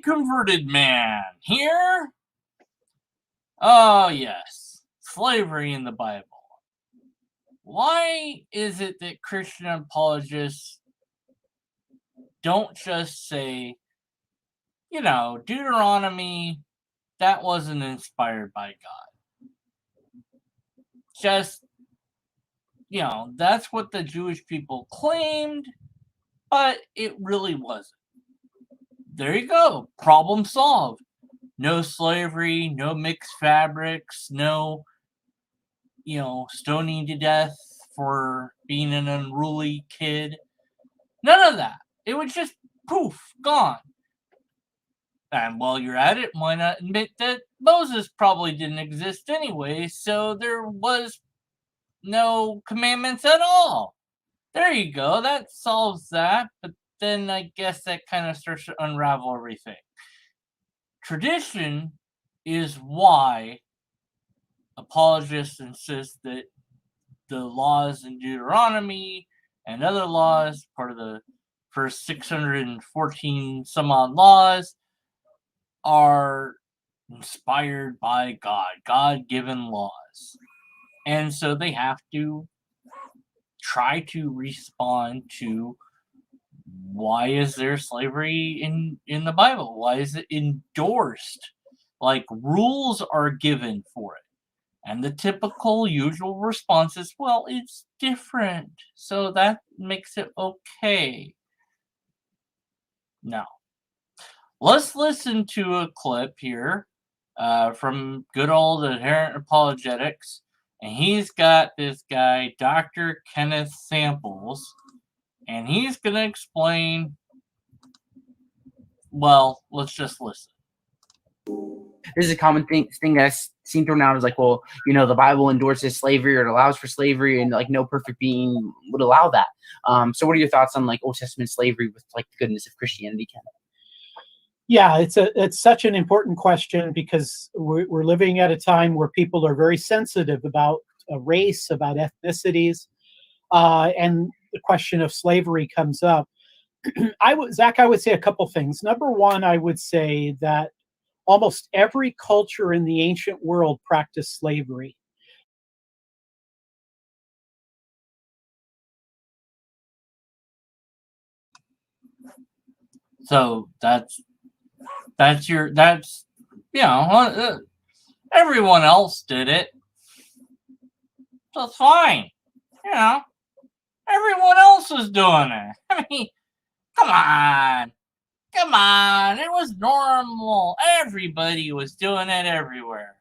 Deconverted Man here. Oh, yes. Slavery in the Bible. Why is it that Christian apologists don't just say, Deuteronomy, that wasn't inspired by God? Just, that's what the Jewish people claimed, but it really wasn't. There you go. Problem solved. No slavery, no mixed fabrics, no, stoning to death for being an unruly kid. None of that. It was just poof, gone. And while you're at it, why not admit that Moses probably didn't exist anyway, so there was no commandments at all. There you go. That solves that. But then I guess that kind of starts to unravel everything. Tradition is why apologists insist that the laws in Deuteronomy and other laws, part of the first 614 some odd laws, are inspired by God, God-given laws. And so they have to try to respond to, why is there slavery in the Bible? Why is it endorsed? Like, rules are given for it. And the typical usual response is, well, it's different, so that makes it okay. Now, let's listen to a clip here from good old Inherent Apologetics. And he's got this guy, Dr. Kenneth Samples, and he's going to explain, well, let's just listen. This is a common thing that's seen thrown out, is like, well, the Bible endorses slavery, or it allows for slavery, and like no perfect being would allow that. So what are your thoughts on like Old Testament slavery with like the goodness of Christianity, Ken? Yeah, it's such an important question, because we're living at a time where people are very sensitive about race, about ethnicities, and the question of slavery comes up. Zach, I would say a couple things. Number one, I would say that almost every culture in the ancient world practiced slavery. So that's everyone else did it. So it's fine. Everyone else was doing it. I mean, come on. It was normal. Everybody was doing it everywhere.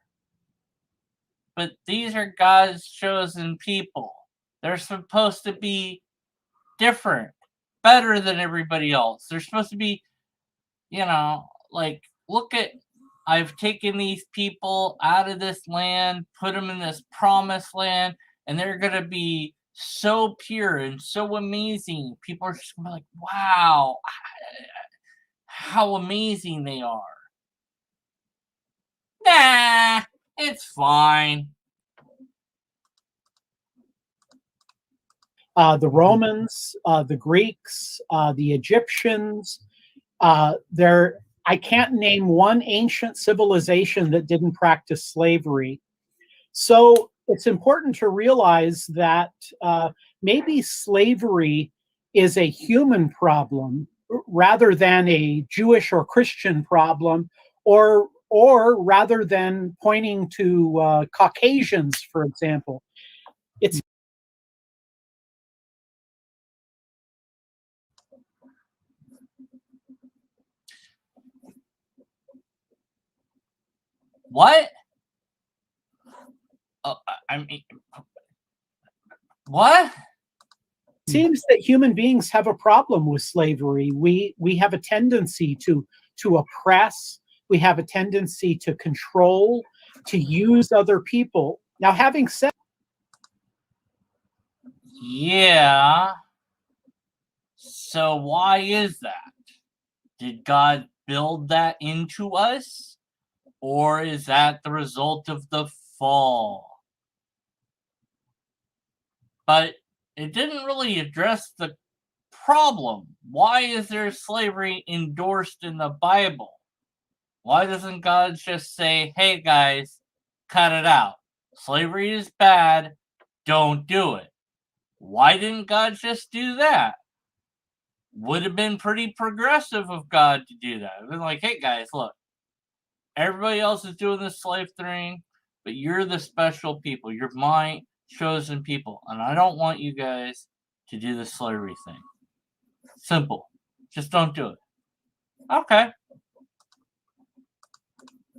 But these are God's chosen people. They're supposed to be different, better than everybody else. They're supposed to be, look at, I've taken these people out of this land, put them in this promised land, and they're going to be so pure and so amazing. People are just going to be like, wow, how amazing they are. Nah, it's fine. The Romans, the Greeks, the Egyptians, I can't name one ancient civilization that didn't practice slavery. So it's important to realize that maybe slavery is a human problem rather than a Jewish or Christian problem, or rather than pointing to Caucasians, for example. It's What? I mean, what? It seems that human beings have a problem with slavery. We have a tendency to oppress. We have a tendency to control, to use other people. Now, having said, yeah. So why is that? Did God build that into us? Or is that the result of the fall? But it didn't really address the problem. Why is there slavery endorsed in the Bible? Why doesn't God just say, hey guys, cut it out? Slavery is bad. Don't do it. Why didn't God just do that? Would have been pretty progressive of God to do that. It'd been like, hey guys, look, everybody else is doing this slave thing, but you're the special people. You're my chosen people, and I don't want you guys to do the slavery thing. Simple. Just don't do it. Okay.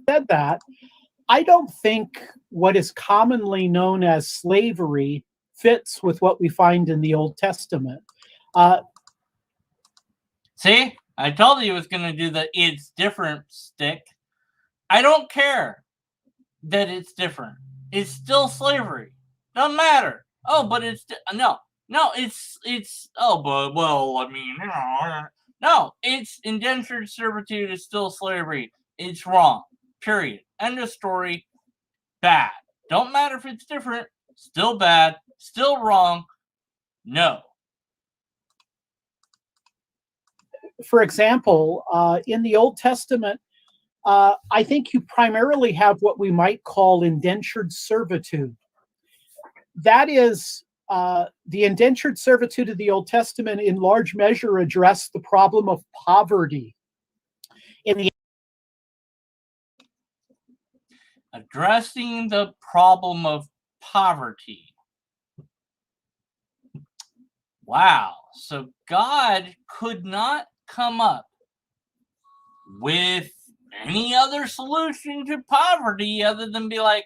Said that, I don't think what is commonly known as slavery fits with what we find in the Old Testament. See, I told you it was going to do the it's different stick. I don't care that it's different. It's still slavery. Doesn't matter. Oh, but it's no, it's oh, but well, I mean, no, it's indentured servitude is still slavery. It's wrong. Period. End of story. Bad. Don't matter if it's different. Still bad. Still wrong. No. For example, in the Old Testament, I think you primarily have what we might call indentured servitude. That is, the indentured servitude of the Old Testament in large measure addressed the problem of poverty. Addressing the problem of poverty. Wow. So God could not come up with any other solution to poverty other than be like,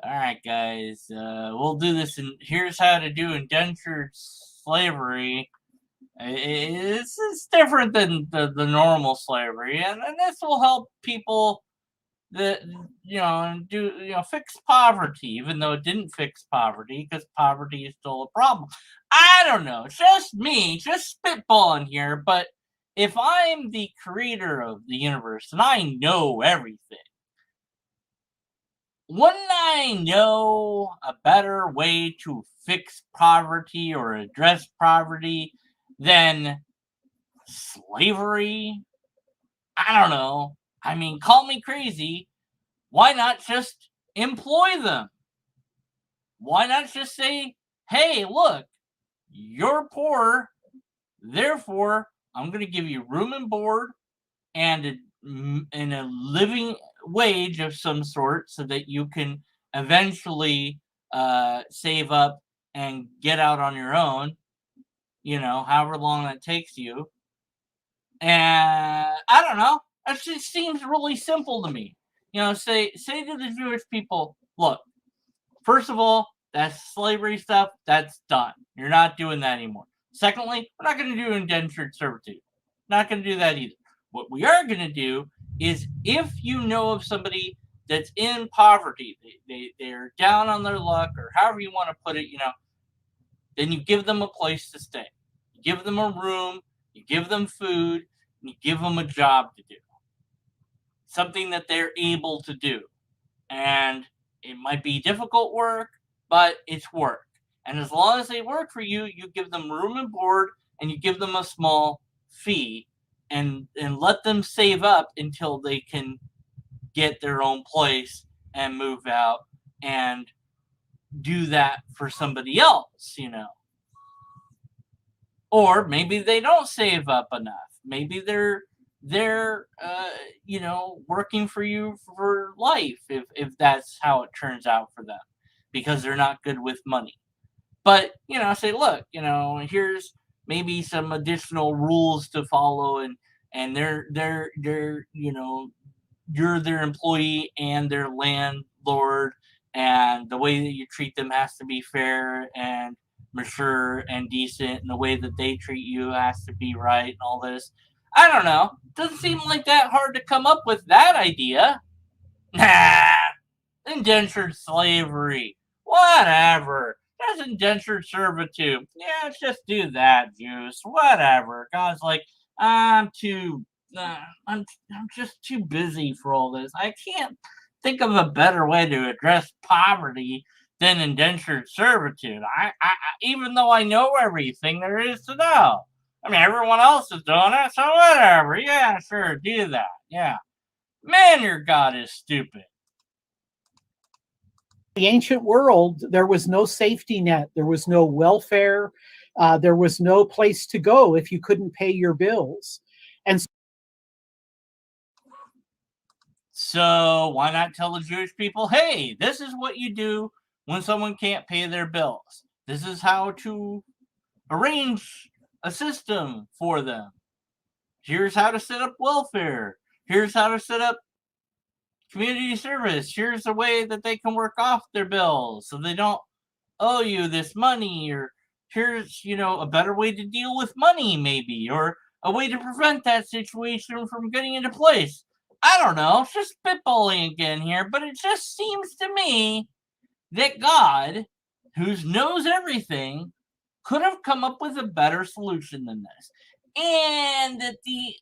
all right, guys, we'll do this, and here's how to do indentured slavery. It's different than the normal slavery, and this will help people that fix poverty, even though it didn't fix poverty, because poverty is still a problem. I don't know, just me, just spitballing here, but if I'm the creator of the universe and I know everything, wouldn't I know a better way to fix poverty or address poverty than slavery? I don't know. I mean, call me crazy. Why not just employ them? Why not just say, hey, look, you're poor, therefore I'm going to give you room and board and a living wage of some sort so that you can eventually save up and get out on your own, however long that takes you. And I don't know. It just seems really simple to me. Say to the Jewish people, look, first of all, that's slavery stuff. That's done. You're not doing that anymore. Secondly, we're not going to do indentured servitude. Not going to do that either. What we are going to do is, if you know of somebody that's in poverty, they're down on their luck, or however you want to put it, then you give them a place to stay. You give them a room, you give them food, and you give them a job to do. Something that they're able to do. And it might be difficult work, but it's work. And as long as they work for you, you give them room and board, and you give them a small fee, and let them save up until they can get their own place and move out and do that for somebody else, Or maybe they don't save up enough. Maybe they're working for you for life, if that's how it turns out for them, because they're not good with money. But say, look, here's maybe some additional rules to follow, and they're you're their employee and their landlord, and the way that you treat them has to be fair and mature and decent, and the way that they treat you has to be right, and all this. I don't know. Doesn't seem like that hard to come up with that idea. Nah, indentured slavery, whatever. That's indentured servitude. Yeah, let's just do that, Juice. Whatever. God's like, I'm just too busy for all this. I can't think of a better way to address poverty than indentured servitude. I even though I know everything there is to know. I mean, everyone else is doing it, so whatever. Yeah, sure, do that. Yeah. Man, your God is stupid. The ancient world, there was no safety net, there was no welfare, there was no place to go if you couldn't pay your bills. And so why not tell the Jewish people, hey, this is what you do when someone can't pay their bills. This is how to arrange a system for them. Here's how to set up welfare. Here's how to set up community service. Here's a way that they can work off their bills so they don't owe you this money. Or here's, a better way to deal with money, maybe, or a way to prevent that situation from getting into place. I don't know. It's just spitballing again here, but it just seems to me that God, who knows everything, could have come up with a better solution than this. And that the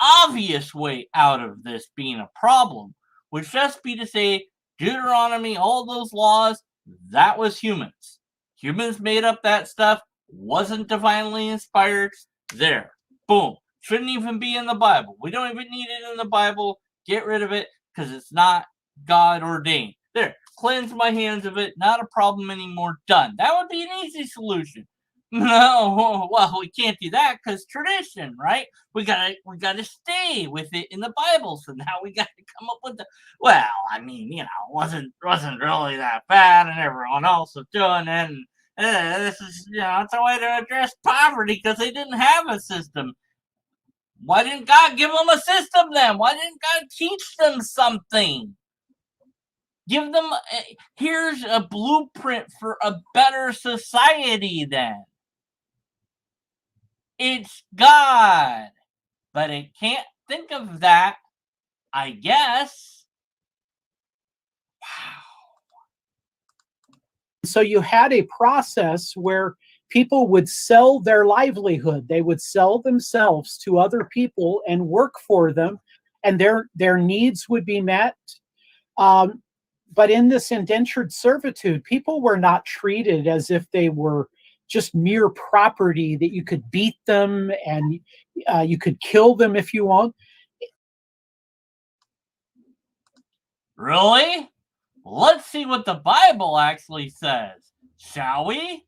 obvious way out of this being a problem would just be to say Deuteronomy, all those laws, that was humans. Humans made up that stuff, wasn't divinely inspired. There. Boom. Shouldn't even be in the Bible. We don't even need it in the Bible. Get rid of it because it's not God ordained. There. Cleanse my hands of it. Not a problem anymore. Done. That would be an easy solution. No, well, we can't do that because tradition, right? We gotta stay with it in the Bible. So now we got to come up with the. Well, I mean, it wasn't really that bad, and everyone else was doing it. And this is, it's a way to address poverty because they didn't have a system. Why didn't God give them a system then? Why didn't God teach them something? Give them. Here's a blueprint for a better society. Then. It's God, but it can't think of that, I guess. Wow. So you had a process where people would sell their livelihood. They would sell themselves to other people and work for them, and their needs would be met. But in this indentured servitude, people were not treated as if they were just mere property that you could beat them and you could kill them if you want. Really? Let's see what the Bible actually says, shall we?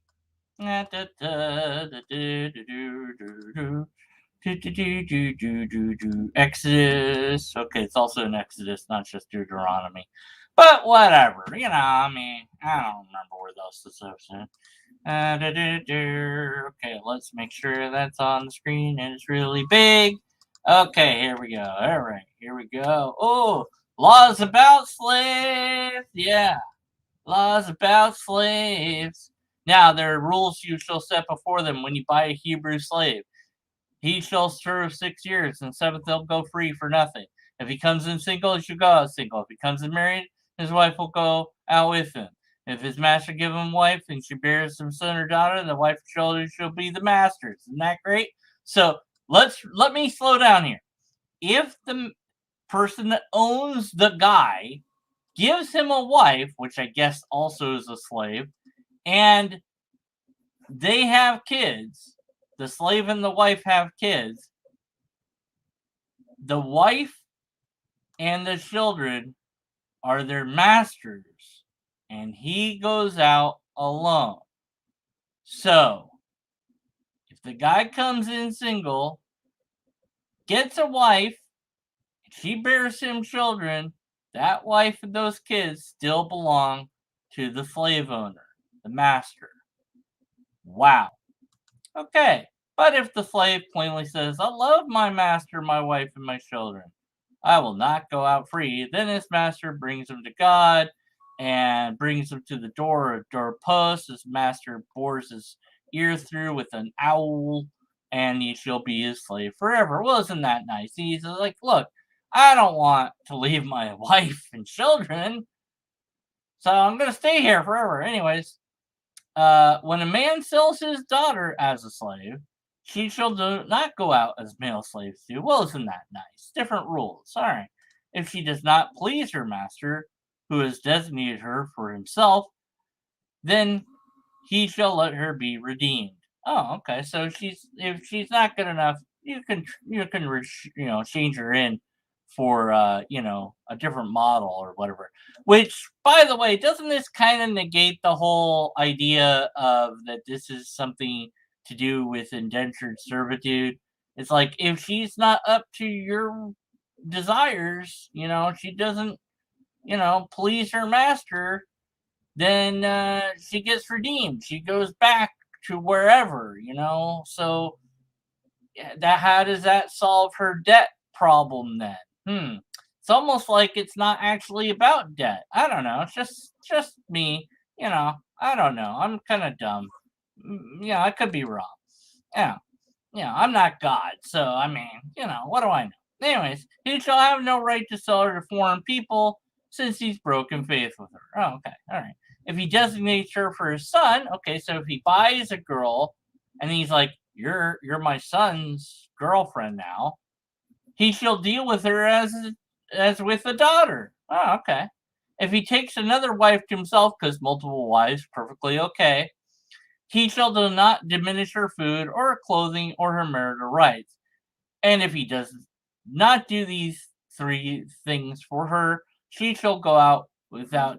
Exodus. Okay, it's also in Exodus, not just Deuteronomy. But whatever, I don't remember where those are. Okay, let's make sure that's on the screen and it's really big. Okay, here we go. All right, here we go. Oh, laws about slaves. Yeah, laws about slaves. Now, there are rules you shall set before them when you buy a Hebrew slave. He shall serve 6 years, and 7th he'll go free for nothing. If he comes in single, he shall go out single. If he comes in married, his wife will go out with him. If his master give him a wife and she bears some son or daughter, the wife or children shall be the master's. Isn't that great? So let me slow down here. If the person that owns the guy gives him a wife, which I guess also is a slave, and they have kids, the slave and the wife have kids, the wife and the children are their masters, and he goes out alone. So, if the guy comes in single, gets a wife, she bears him children, that wife and those kids still belong to the slave owner, the master. Wow. Okay. But if the slave plainly says, I love my master, my wife, and my children, I will not go out free, then his master brings him to God and brings him to the doorpost. His master bores his ear through with an awl, and he shall be his slave forever. Well, isn't that nice? He's like, look, I don't want to leave my wife and children, so I'm going to stay here forever. Anyways, when a man sells his daughter as a slave, she shall not go out as male slaves do. Well, isn't that nice? Different rules. All right. If she does not please her master, who has designated her for himself, then he shall let her be redeemed. Oh, okay. So if she's not good enough, you can change her in for you know, a different model or whatever. Which, by the way, doesn't this kind of negate the whole idea of that this is something to do with indentured servitude? It's like, if she's not up to your desires, you know, she doesn't, you know, please her master, then she gets redeemed. She goes back to wherever, you know. So that, how does that solve her debt problem then? It's almost like it's not actually about debt. I don't know. It's just me, you know. I don't know. I'm kind of dumb. Yeah, I could be wrong. Yeah. Yeah, I'm not God, so I mean, you know, what do I know? Anyways, he shall have no right to sell her to foreign people, since he's broken faith with her. Oh, okay, all right. If he designates her for his son, okay, so if he buys a girl and he's like, you're my son's girlfriend now, he shall deal with her as with a daughter. Oh, okay. If he takes another wife to himself, because multiple wives, perfectly okay, he shall do not diminish her food or her clothing or her marital rights. And if he does not do these three things for her, she shall go out without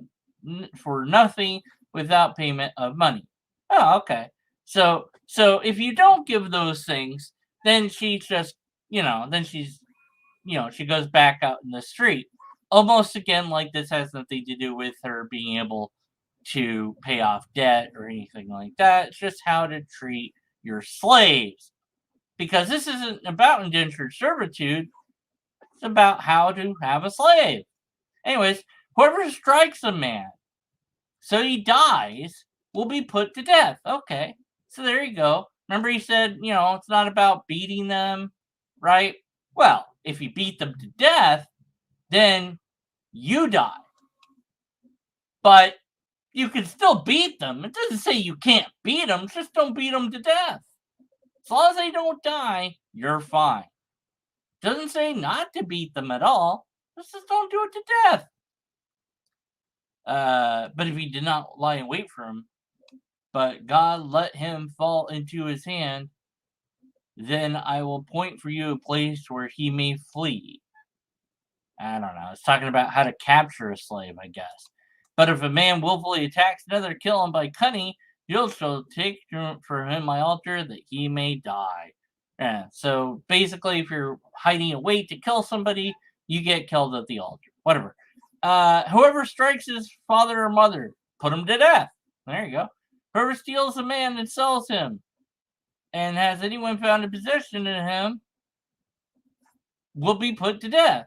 for nothing, without payment of money. Oh, okay. So if you don't give those things, then she's just, you know, then she's, you know, she goes back out in the street. Almost again, like this has nothing to do with her being able to pay off debt or anything like that. It's just how to treat your slaves. Because this isn't about indentured servitude. It's about how to have a slave. Anyways, whoever strikes a man so he dies will be put to death. Okay. So there you go. Remember he said, you know, it's not about beating them, right? Well, if you beat them to death, then you die. But you can still beat them. It doesn't say you can't beat them. Just don't beat them to death. As long as they don't die, you're fine. Doesn't say not to beat them at all. Just don't do it to death. But if he did not lie in wait for him, but God let him fall into his hand, then I will point for you a place where he may flee. I don't know. It's talking about how to capture a slave, I guess. But if a man willfully attacks another, kill him by cunning, you shall take for him my altar that he may die. Yeah. So basically, if you're hiding a wait to kill somebody, you get killed at the altar. Whatever. Whoever strikes his father or mother, put him to death. There you go. Whoever steals a man and sells him, and has anyone found a possession in him, will be put to death.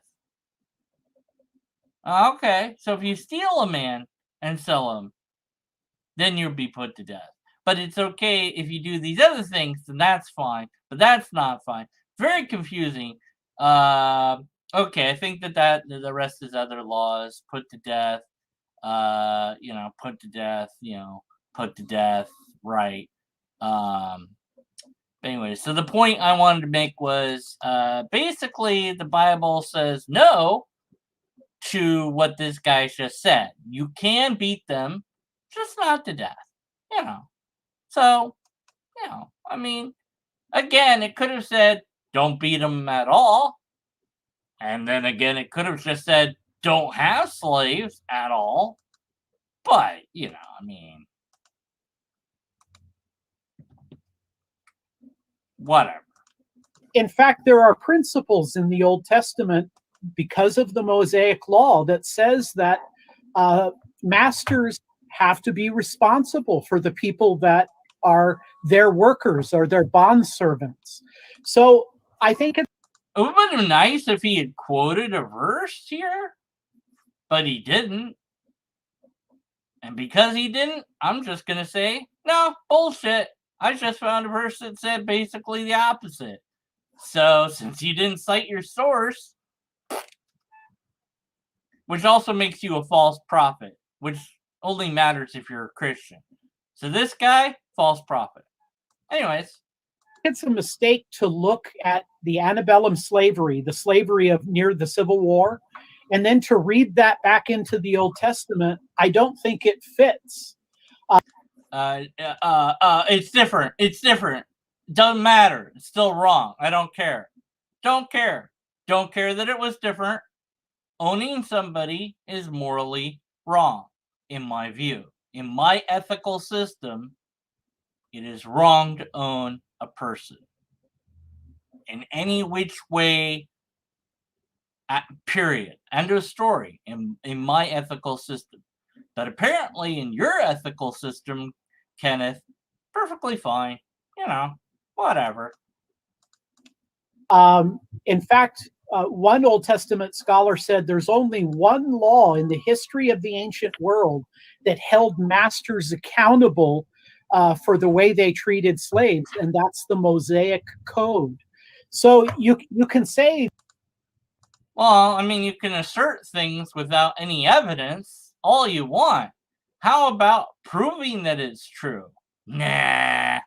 Okay, so if you steal a man and sell him, then you'll be put to death. But it's okay if you do these other things, then that's fine. But that's not fine. Very confusing. Okay, I think that the rest is other laws. Put to death. You know, put to death. You know, put to death. Right. Anyway, so the point I wanted to make was basically the Bible says no to what this guy just said. You can beat them, just not to death. You know. So, you know, I mean, again, it could have said, don't beat them at all. And then again, it could have just said, don't have slaves at all. But, you know, I mean, whatever. In fact, there are principles in the Old Testament because of the Mosaic law that says that masters have to be responsible for the people that are their workers or their bondservants. So I think it would have been nice if he had quoted a verse here, but he didn't. And because he didn't, I'm just going to say, no, bullshit. I just found a verse that said basically the opposite. So since you didn't cite your source, which also makes you a false prophet, which only matters if you're a Christian. So this guy, false prophet. Anyways. It's a mistake to look at the antebellum slavery, the slavery of near the Civil War, and then to read that back into the Old Testament. I don't think it fits. It's different. It's different. Doesn't matter. It's still wrong. I don't care. Don't care. don't care that it was different. Owning somebody is morally wrong, in my view. In my ethical system, it is wrong to own a person in any which way, period. End of story in my ethical system. But apparently in your ethical system, Kenneth, perfectly fine. Whatever. In fact, one Old Testament scholar said there's only one law in the history of the ancient world that held masters accountable for the way they treated slaves, and that's the Mosaic Code. So you can say, well, I mean, you can assert things without any evidence all you want. How about proving that it's true? Nah.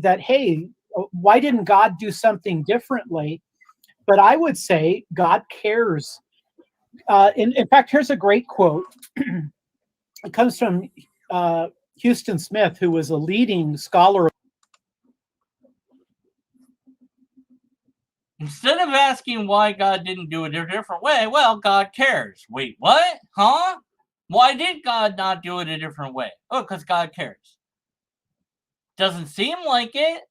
that, hey, why didn't God do something differently? But I would say God cares. In fact, here's a great quote. It comes from Houston Smith, who was a leading scholar. Instead of asking why God didn't do it a different way, well, God cares. Wait, what? Huh? Why did God not do it a different way? Oh, because God cares. Doesn't seem like it.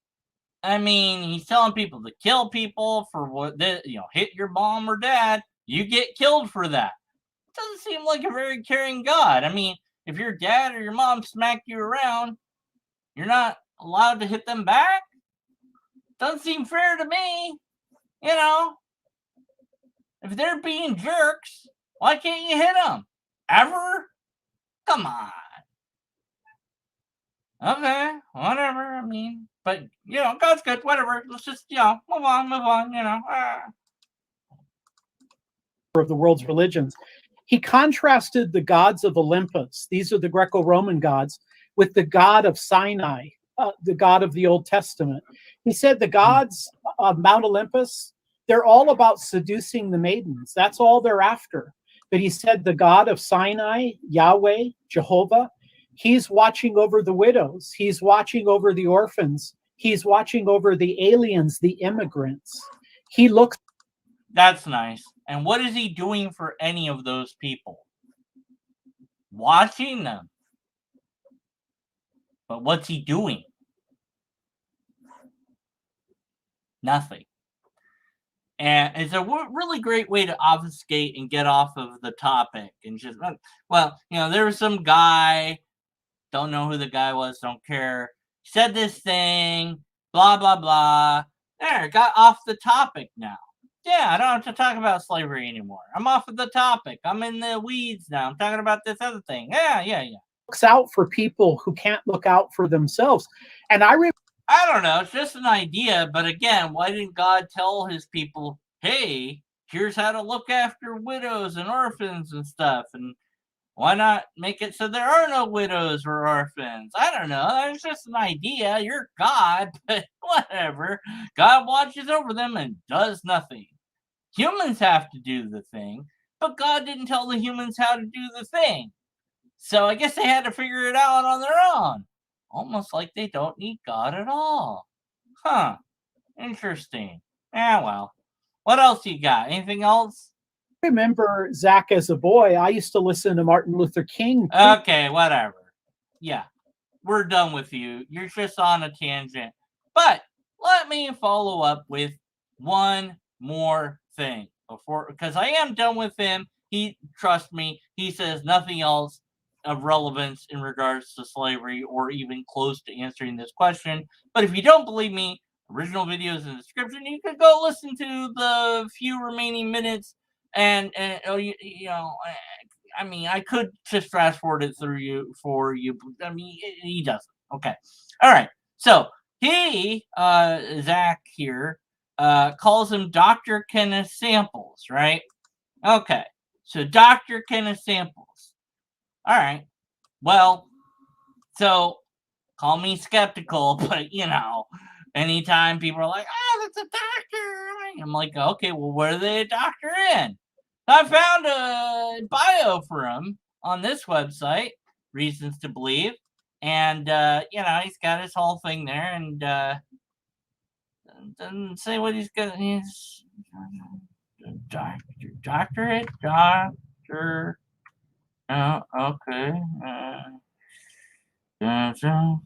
I mean, he's telling people to kill people for what they, hit your mom or dad. You get killed for that. Doesn't seem like a very caring God. I mean, if your dad or your mom smacked you around, you're not allowed to hit them back? Doesn't seem fair to me. If they're being jerks, why can't you hit them? Ever? Come on. Okay, whatever. I mean, but, God's good. Whatever. Let's just, move on. Of the world's religions. He contrasted the gods of Olympus, these are the Greco-Roman gods, with the god of Sinai, the god of the Old Testament. He said the gods of Mount Olympus, they're all about seducing the maidens. That's all they're after. But he said the God of Sinai, Yahweh, Jehovah, he's watching over the widows. He's watching over the orphans. He's watching over the aliens, the immigrants. He looks. That's nice. And what is he doing for any of those people? Watching them. But what's he doing? Nothing. And it's a really great way to obfuscate and get off of the topic. And just, there was some guy, don't know who the guy was, don't care, said this thing, blah, blah, blah. There, got off the topic now. Yeah, I don't have to talk about slavery anymore. I'm off of the topic. I'm in the weeds now. I'm talking about this other thing. Yeah. Looks out for people who can't look out for themselves. And I don't know. It's just an idea. But again, why didn't God tell his people, hey, here's how to look after widows and orphans and stuff? And why not make it so there are no widows or orphans? I don't know. It's just an idea. You're God, but whatever. God watches over them and does nothing. Humans have to do the thing, but God didn't tell the humans how to do the thing. So I guess they had to figure it out on their own. Almost like they don't need God at all. Huh. Interesting. Yeah, well. What else you got? Anything else? remember, Zach, as a boy, I used to listen to Martin Luther King. Okay, whatever. Yeah, we're done with you. You're just on a tangent. But let me follow up with one more thing because I am done with him. Trust me, he says nothing else of relevance in regards to slavery or even close to answering this question. But if you don't believe me, original videos in the description. You could go listen to the few remaining minutes and I mean, I could just fast forward it through for you. I mean, he doesn't. Okay. All right. So he, Zach here, calls him Dr. Kenneth Samples, right? Okay. So Dr. Kenneth Samples. All right. Well, so call me skeptical, but anytime people are like, oh, that's a doctor. I'm like, okay, well, what are they a doctor in? I found a bio for him on this website, Reasons to Believe. And, he's got his whole thing there. And doesn't say what he's got. He's doctorate, doctor. Oh, okay. That's not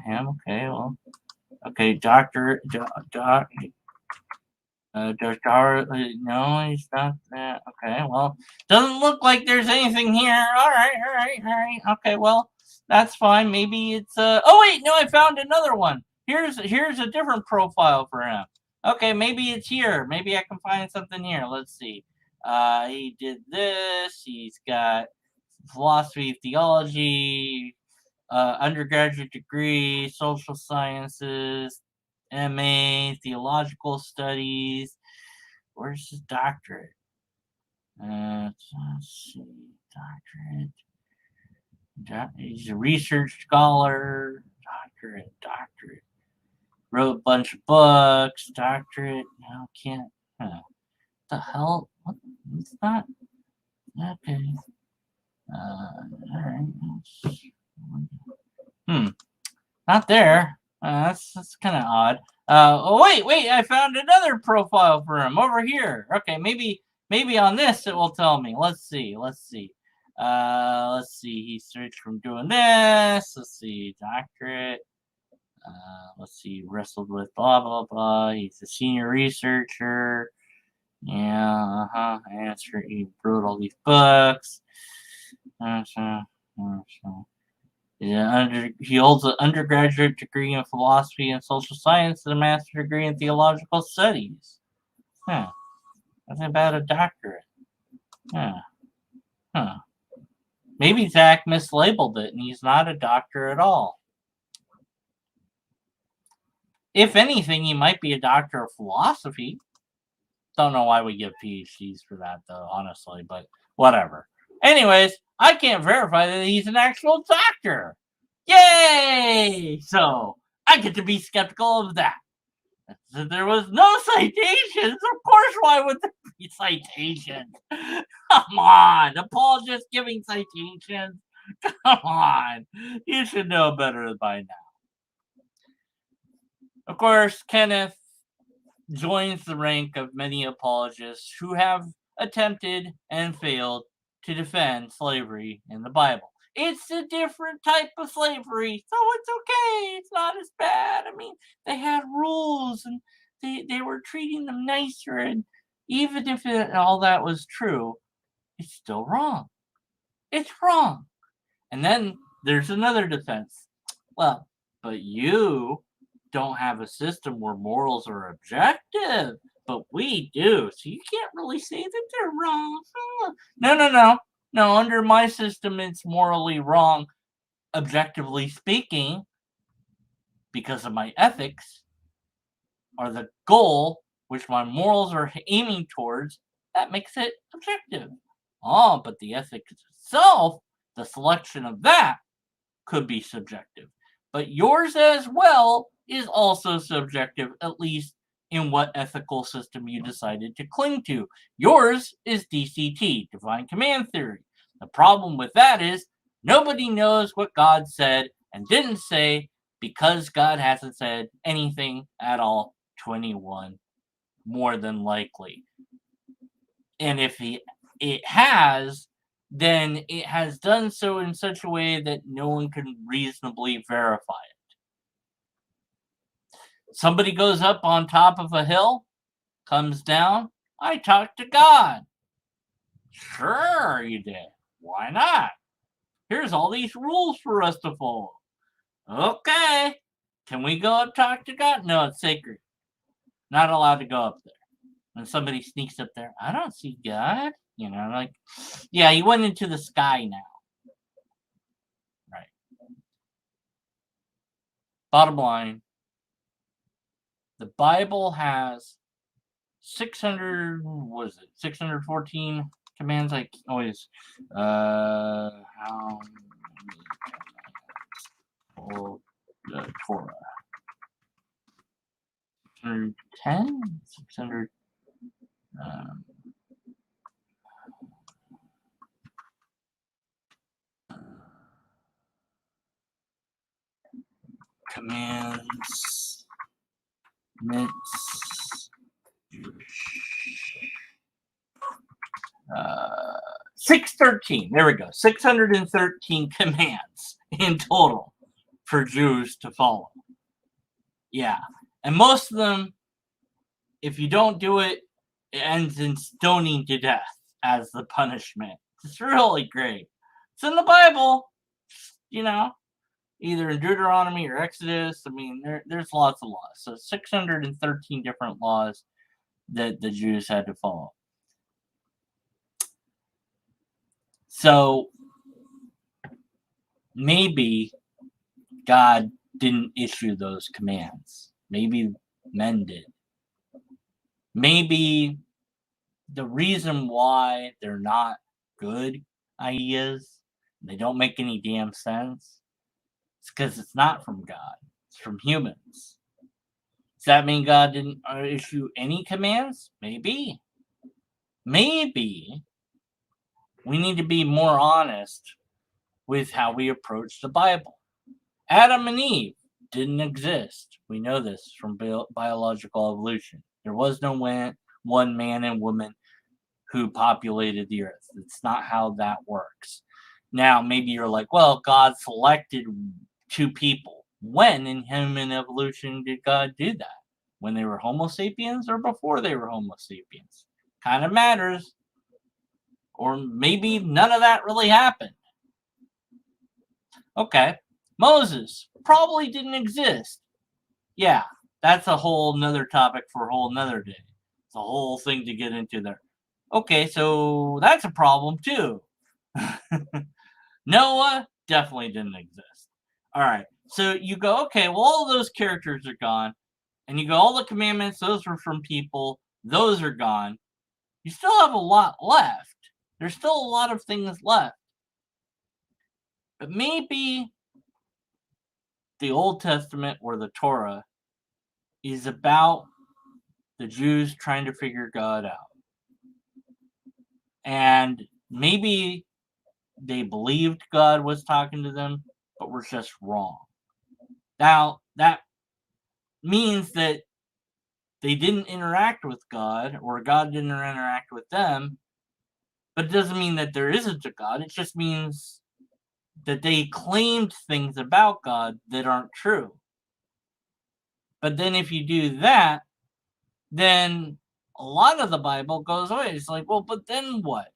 him. Okay, well, okay, doctor, no, he's not that. Okay, well, doesn't look like there's anything here. All right. Okay, well, that's fine. Maybe it's oh wait, no, I found another one. Here's a different profile for him. Okay, maybe it's here. Maybe I can find something here. Let's see. He did this. He's got philosophy, theology, undergraduate degree, social sciences, MA, theological studies. Where's his doctorate? Let's see, doctorate. He's a research scholar. Doctorate. Wrote a bunch of books. Doctorate. No, can't. What the hell? What? It's not. Okay. All right. Not there. That's kind of odd. Oh wait! I found another profile for him over here. Okay, maybe on this it will tell me. Let's see. He switched from doing this. Let's see, doctorate. Let's see, wrestled with blah blah blah. He's a senior researcher. Yeah. Answer. He wrote all these books. Yeah, he holds an undergraduate degree in philosophy and social science and a master's degree in theological studies. Nothing about a doctorate. Maybe Zach mislabeled it and he's not a doctor at all. If anything, he might be a doctor of philosophy. Don't know why we give PhDs for that, though, honestly, but whatever. Anyways, I can't verify that he's an actual doctor. Yay! So, I get to be skeptical of that. There was no citations. Of course, why would there be citations? Come on. Apologists giving citations? Come on. You should know better by now. Of course, Kenneth joins the rank of many apologists who have attempted and failed to defend slavery in the Bible. It's a different type of slavery, so it's okay. It's not as bad. I mean, they had rules and they were treating them nicer, and even if all that was true, it's still wrong. It's wrong. And then there's another defense. Well, but you don't have a system where morals are objective, but we do, so you can't really say that they're wrong. No, under my system it's morally wrong, objectively speaking, because of my ethics or the goal which my morals are aiming towards. That makes it objective. But the ethics itself, the selection of that, could be subjective, but yours as well is also subjective, at least in what ethical system you decided to cling to. Yours is DCT, Divine Command Theory. The problem with that is nobody knows what God said and didn't say, because God hasn't said anything at all to anyone, more than likely. And if it has, then it has done so in such a way that no one can reasonably verify it. Somebody goes up on top of a hill, comes down, I talked to God. Sure you did. Why not? Here's all these rules for us to follow. Okay. Can we go up talk to God? No, it's sacred. Not allowed to go up there. When somebody sneaks up there, I don't see God. Yeah, he went into the sky now. Right. Bottom line, the Bible has 614 commands. I always, how many the Torah? 610? 600? Commands. $613. There we go. 613 commands in total for Jews to follow. Yeah. And most of them, if you don't do it, it ends in stoning to death as the punishment. It's really great. It's in the Bible, either in Deuteronomy or Exodus. I mean, there's lots of laws. So 613 different laws that the Jews had to follow. So maybe God didn't issue those commands. Maybe men did. Maybe the reason why they're not good ideas, they don't make any damn sense, it's because it's not from God. It's from humans. Does that mean God didn't issue any commands? Maybe. Maybe we need to be more honest with how we approach the Bible. Adam and Eve didn't exist. We know this from biological evolution. There was no one man and woman who populated the earth. It's not how that works. Now, maybe you're like, well, God selected two people. When in human evolution did God do that? When they were Homo sapiens or before they were Homo sapiens? Kind of matters. Or maybe none of that really happened. Okay. Moses probably didn't exist. Yeah, that's a whole nother topic for a whole nother day. It's a whole thing to get into there. Okay, so that's a problem too. Noah definitely didn't exist. All right, so you go, okay, well, all those characters are gone. And you go, all the commandments, those were from people. Those are gone. You still have a lot left. There's still a lot of things left. But maybe the Old Testament or the Torah is about the Jews trying to figure God out. And maybe they believed God was talking to them, but were just wrong. Now, that means that they didn't interact with God, or God didn't interact with them, but it doesn't mean that there isn't a God. It just means that they claimed things about God that aren't true. But then if you do that, then a lot of the Bible goes away. It's like, well, but then what?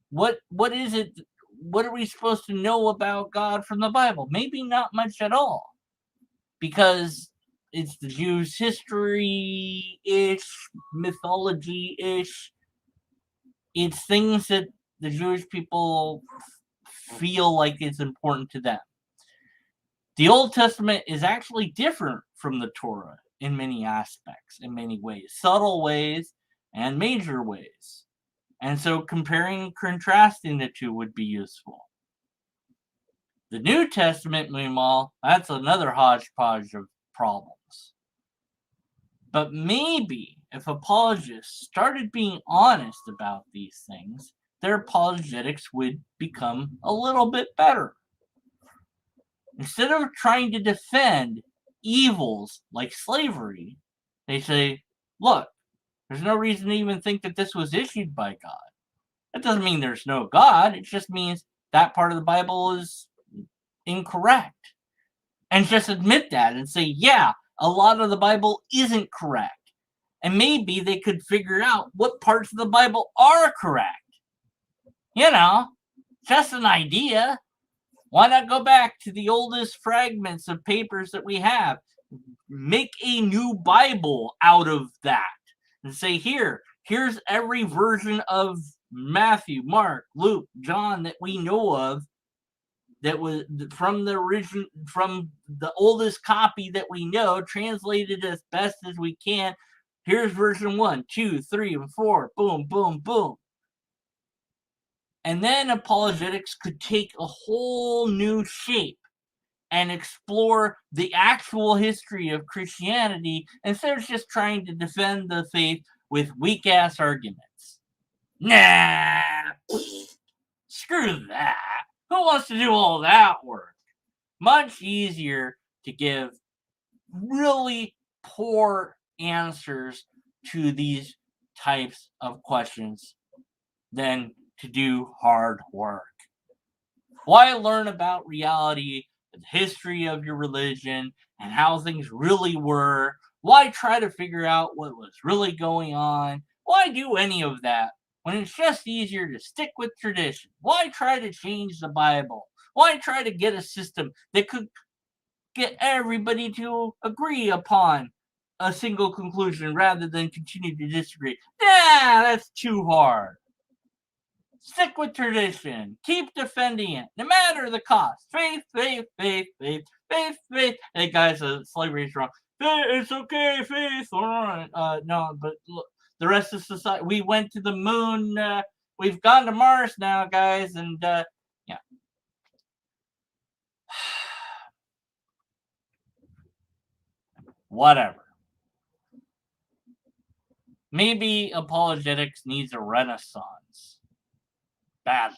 What is it? What are we supposed to know about God from the Bible? Maybe not much at all. Because it's the Jews' history-ish, mythology-ish. It's things that the Jewish people feel like it's important to them. The Old Testament is actually different from the Torah in many aspects, in many ways, subtle ways and major ways. And so comparing and contrasting the two would be useful. The New Testament, meanwhile, that's another hodgepodge of problems. But maybe if apologists started being honest about these things, their apologetics would become a little bit better. Instead of trying to defend evils like slavery, they say, look, there's no reason to even think that this was issued by God. That doesn't mean there's no God. It just means that part of the Bible is incorrect. And just admit that and say, yeah, a lot of the Bible isn't correct. And maybe they could figure out what parts of the Bible are correct. Just an idea. Why not go back to the oldest fragments of papers that we have? Make a new Bible out of that. And say, here's every version of Matthew, Mark, Luke, John that we know of that was from the oldest copy that we know, translated as best as we can. Here's version 1, 2, 3, and 4. Boom, boom, boom. And then apologetics could take a whole new shape and explore the actual history of Christianity instead of just trying to defend the faith with weak-ass arguments. Nah, screw that. Who wants to do all that work? Much easier to give really poor answers to these types of questions than to do hard work? Why learn about reality, the history of your religion, and how things really were? Why try to figure out what was really going on? Why do any of that when it's just easier to stick with tradition? Why try to change the Bible? Why try to get a system that could get everybody to agree upon a single conclusion rather than continue to disagree? Nah, that's too hard. Stick with tradition. Keep defending it, no matter the cost. Faith, faith, faith, faith, faith, faith. Hey guys, slavery is wrong. It's okay, faith. All right. No, but look, the rest of society. We went to the moon. We've gone to Mars now, guys, and yeah. Whatever. Maybe apologetics needs a renaissance. Badly.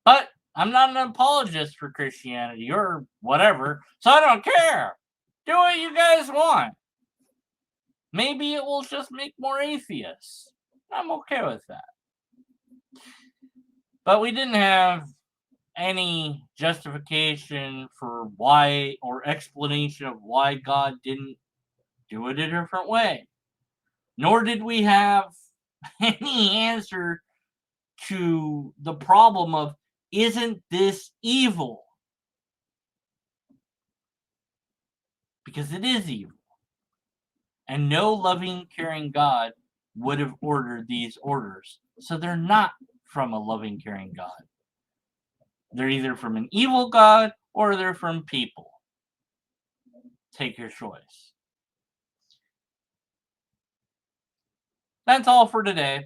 But I'm not an apologist for Christianity or whatever, so I don't care. Do what you guys want. Maybe it will just make more atheists. I'm okay with that. But we didn't have any justification for why or explanation of why God didn't do it a different way. Nor did we have any answer to the problem of, isn't this evil? Because it is evil. And no loving, caring God would have ordered these orders. So they're not from a loving, caring God. They're either from an evil God or they're from people. Take your choice. That's all for today.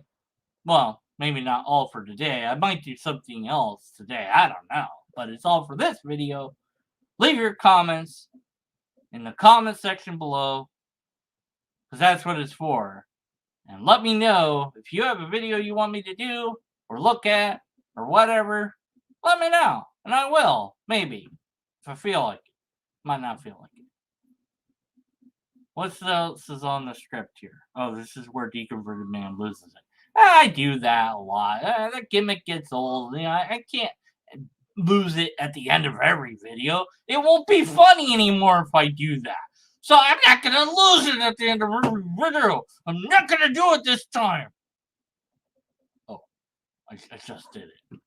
Well, maybe not all for today. I might do something else today. I don't know. But it's all for this video. Leave your comments in the comment section below, because that's what it's for. And let me know if you have a video you want me to do or look at or whatever. Let me know. And I will. Maybe. If I feel like it. Might not feel like it. What else is on the script here? Oh, this is where Deconverted Man loses it. I do that a lot. That gimmick gets old. You know, I can't lose it at the end of every video. It won't be funny anymore if I do that. So I'm not going to lose it at the end of every video. I'm not going to do it this time. Oh, I just did it.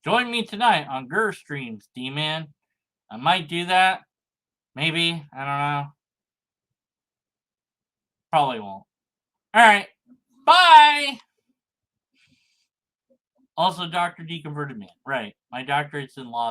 Join me tonight on Gur Streams, D-Man. I might do that. Maybe. I don't know. Probably won't. Alright. Bye! Also, Dr. Deconverted Man. Right. My doctorate's in law.